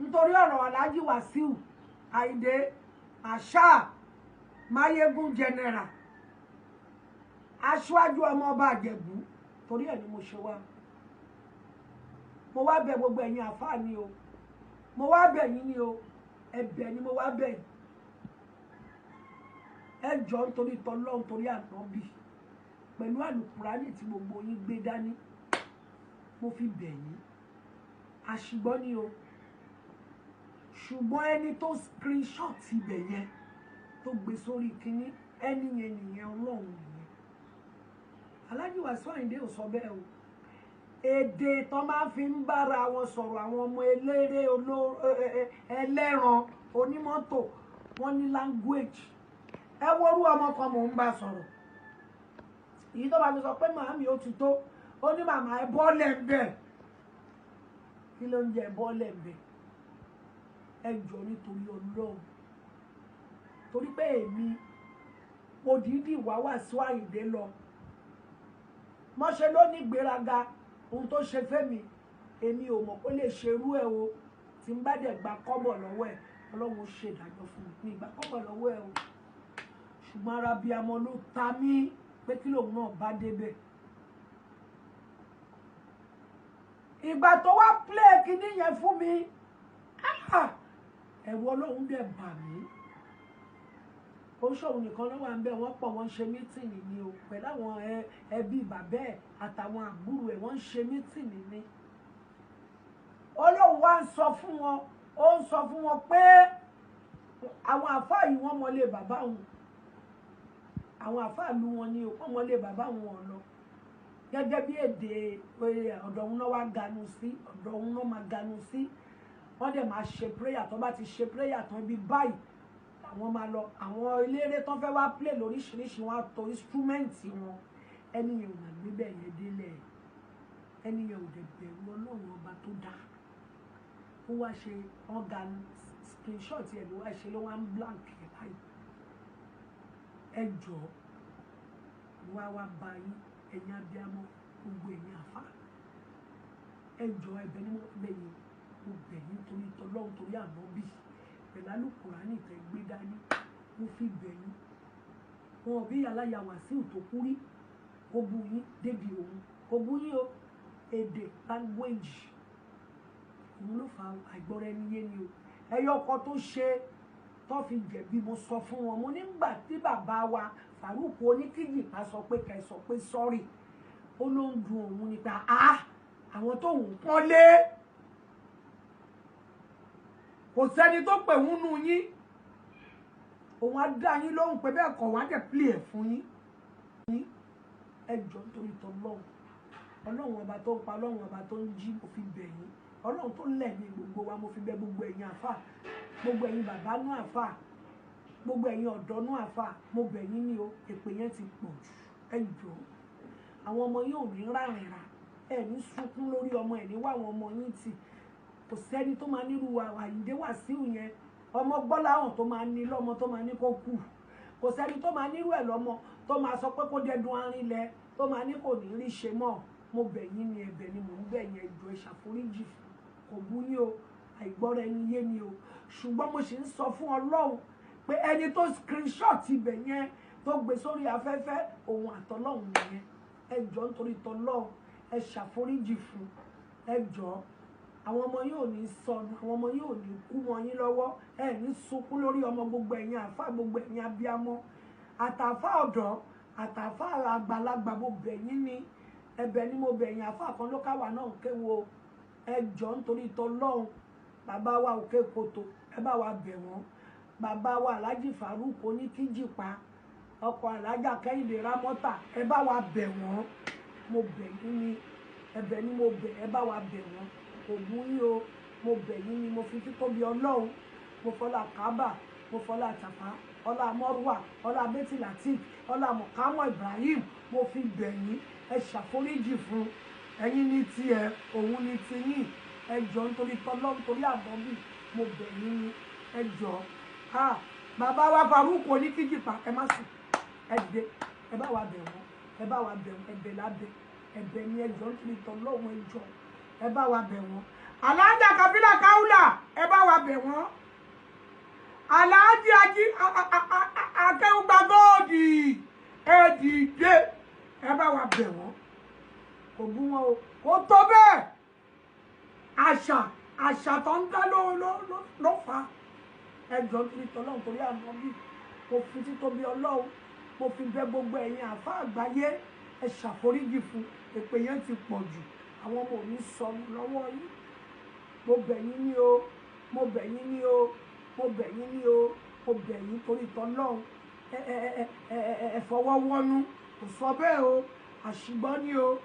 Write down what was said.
nítorí ọ̀rọ̀ Alhaji Wasiu Ayinde àṣà Mayegun general aṣáájú ọmọ ọba Ìjẹ̀bú torí ẹ̀ ni mo ṣe wá. Mo wá bẹ̀ gbogbo ẹ̀yin àfáà ni o, mo wá bẹ̀ yín ni o, ẹ̀bẹ̀ ni mo wá bẹ̀ yín. Ẹ jọ̀ọ́ nítorí t'Ọlọ́run torí Ànábì pẹ̀lú àlùkùránì tí gbogbo yín gbé dání, mo fi bẹ̀ yín. Àṣìgbọ́ ni o, ṣùgbọ́n ẹni tó screenshot ibẹ̀ yẹn tó gbé sórí kínní, ẹni yẹn nìyẹn Ọlọ́run nìyẹn. Alhaji Wasiu Ayinde ò sọ bẹ́ẹ̀ o. Èdè tó máa fi ń bára wọn sọ̀rọ̀ àwọn ọmọ eléré ẹlẹ́ran onímọ́tò wọ́n ní language. Ẹ worú ọmọ kan mò ń bá sọ̀rọ̀. Èyí tó bá mi sọ pé màámi ó ti tó, ó ní màmá ẹ bọ́lẹ̀ ń bẹ̀. Kí ló ń jẹ bọ́lẹ̀ ń bẹ̀? Ẹ jọ̀ọ́ nítorí Ọlọ́run. Torí pé èmi mo dìídì wá Wasiu Ayinde lọ. Mo ṣe ló ní gbéraga ohun tó ṣe fẹ́mi, èmi ò mọ̀ pé lè ṣerú ẹ̀ o. Tí n bá dẹ̀ gba kọ́bọ̀ lọ́wọ́ ẹ̀, Ọlọ́run ṣe ìdájọ́ fún mi. Mi gba kọ́bọ̀ lọ́wọ́ ẹ̀ o. Ṣùgbọ́n ara bí amọ ló ta mí pé kí lòun náà bá débẹ̀. Ìgbà tó wá play kíní yẹn fún mi, ẹ̀rù Ọlọ́run dẹ̀ bà mí. Ó ṣòun nìkan ló wà ń bẹ̀, wọ́n pọ̀ wọ́n ṣe mítìnì ni o pẹ̀lú àwọn ẹbí bàbá ẹ̀ àtàwọn àbúrò ẹ̀, wọ́n ń ṣe mítìnì ni. Ọlọ́run wá ń sọ fún wọn, ó ń sọ fún wọn pé àwọn àfáà yìí wọ́n mọlé bàbá wọn. Àwọn àfáà lu wọn ni o, wọ́n mọlé bàbá wọn lọ. Gẹ́gẹ́ bí èdè ọ̀dọ̀ òun náà wá Gaanusi, ọ̀dọ̀ òun náà máa Gaanusi. Wọ́n dẹ̀ máa ṣe prayer, tó bá ti ṣe prayer tán bí báyìí àwọn máa lọ. Àwọn eléré tán fẹ́ wá play lóríṣiríṣi wọn á to instrument wọn. Ẹni yẹn ò máa gbé bẹ́ẹ̀ yẹn délẹ̀. Ẹni yẹn ò dẹ̀ bẹ̀rù Ọlọ́run ọba tó dá. Ó wá ṣe organ screenshot ẹ̀ ló wá ṣe ló wá ń blank ẹ̀ báyìí. Ẹ jọ̀ọ́ wá bá yín ẹ̀yin abiyamọ gbogbo ẹ̀yin àfáà. Ẹ jọ̀ọ́ ẹ̀bẹ̀ ni mo bẹ̀ yín, mo bẹ̀ yín torí t'Ọlọ́run torí Ànábì pẹ̀lú àlùkùránì tẹ́ gbé dání, mo fi bẹ̀ yín. Wọn bí aláya Wasiu tó kú rí kó bú yín débi òun, kó bú yín o. Èdè language òun ló fa àìgbọ́ra ẹni yé ni o. Ẹyọ ọkọ tó ṣe tó fi jẹ̀bi, mo sọ fún wọn, mo nígbà tí bàbá wa Farouk Oníkíjìpá sọ pé kẹ́ sọ pé sorry, ó ló ń dùn òun nípa àwọn tó ń pọ́nlé. Kò sẹ́ni tó pè wọ́n nù yín. Òun á dá yín lóhùn pé bẹ́ẹ̀ kọ̀ wá dẹ̀ play ẹ̀ fún yín. Ẹ jọ̀ọ́ nítorí t'Ọlọ́run. Ọlọ́run ọba tó ń pa, Ọlọ́run ọba tó ń jí, mo fi bẹ̀ yín. Ọlọ́run tó lẹ̀ ní gbogbo wa, mo fi bẹ̀ gbogbo ẹ̀yin àfáà, gbogbo ẹ̀yin bàbá nú àfáà, gbogbo ẹ̀yin ọ̀dọ́ nú àfáà, mo bẹ̀ yín ní o. Èpè yẹn ti pọ̀ jù. Ẹ jọ̀ọ́ àwọn ọmọ yín ò ní rárìnrà, ẹ ní sunkún lórí ọmọ, ẹ ní wá àwọn ọmọ yín tì. Kò sẹ́ni tó máa nírú Àyìndé Wasiu yẹn, ọmọ Gbọ́láhàn tó máa ní lọ́mọ tó máa ní kó kú. Kò sẹ́ni tó máa nírú ẹ̀ lọ́mọ tó máa sọ pé kó dẹ́dun arìnlẹ̀, tó máa ní kò ní rí ṣe mọ́. Mo bẹ̀ yín ni, ẹ̀bẹ̀ ni mò ń bẹ̀ yín. Ẹ jọ̀ọ́ ẹ ṣàforíjì fún. Kò bú yín o, àìgbọ́ra ẹni yé ni o. Ṣùgbọ́n mo sì ń sọ fún Ọlọ́run pé ẹni tó screenshot ibẹ̀ yẹn tó gbé sórí afẹ́fẹ́, òun àtọlọ́run nìyẹn. Ẹ jọ̀ọ́ nítorí t'Ọlọ́run ẹ ṣàforíjì fún. Ẹ jọ̀ọ́ àwọn ọmọ yóò ní sọnù, àwọn ọmọ yóò ní kú mọ́ yín lọ́wọ́, ẹ ní sunkún lórí ọmọ. Gbogbo ẹ̀yin àfáà, gbogbo ẹ̀yin abiyamọ, àtàfáà ọ̀dọ́, àtàfáà àgbàlagbà, mo bẹ̀ yín ni, ẹ̀bẹ̀ ni mo bẹ̀ yín. Àfáà kan ló káwa náà kéwo. Ẹ jọ̀ọ́ nítorí t'Ọlọ́run. Bàbá wa Òkè Kòtò, ẹ bá wa bẹ̀ wọ́n. Bàbá wa Alhaji Farouk Oníkíjìpá, ọkọ Alhaja Kẹ́hìndé Rámọ́tà, ẹ bá wa bẹ̀ wọ́n. Mo bẹ̀ yín ni, ẹ̀bẹ̀ ni mo bẹ̀, ẹ bá wa bẹ̀ wọ́n. Kò bú yín o, mo bẹ̀ yín ni, mo fi títóbi Ọlọ́run, mo fọlá Kábà, mo fọlá Àtàfà, ọlá Mọ́rúwà, ọlá Bẹ́tì Latif, ọlá Mọ̀kámọ́ Ibrahim, mo fi bẹ̀ yín. Ẹ ṣàforíjì fún. Ẹ̀yin ní tiẹ̀, òun ní tiyín. Ẹ jọ̀ọ́ nítorí t'Ọlọ́run torí Ànábì, mo bẹ̀ yín ni. Ẹ jọ̀ọ́ bàbá wa Farouk Oníkíjìpá, ẹ má sùn, ẹ dìde, ẹ bá wa bẹ̀ wọ́n, ẹ bá wa bẹ̀ wọ́n. Ẹ̀bẹ̀ lábẹ́, ẹ̀bẹ̀ ni. Ẹ jọ̀ọ́ nítorí t'Ọlọ́run, ẹ jọ̀ọ́ ẹ bá wa bẹ̀ wọ́n. Alájà Kabila Kaula, ẹ bá akẹ́wùgbà góòdì ẹ dìde ẹ bá wa bẹ̀ wọ́n kò bú wọn o kò tó bẹ́ẹ̀ àṣà tó ń dá ló fà á ẹjọ́ nítorí tọ́lọ́run torí àná bí mo fi títóbi Ọlọ́run mo fi bẹ̀ gbogbo ẹ̀yin àfa àgbáyé ẹ ṣàforíjì fún èpè yẹn ti pọ̀ jù àwọn ọmọ mi sọnù lọ́wọ́ yín mo bẹ̀ yín ní o mo bẹ̀ yín ní o mo bẹ̀ yín ní o mo bẹ̀ yín torí tọ́lọ́run ẹ fọwọ́ wọnú kò sọ bẹ́ẹ̀ o àṣìgbọ́n ni o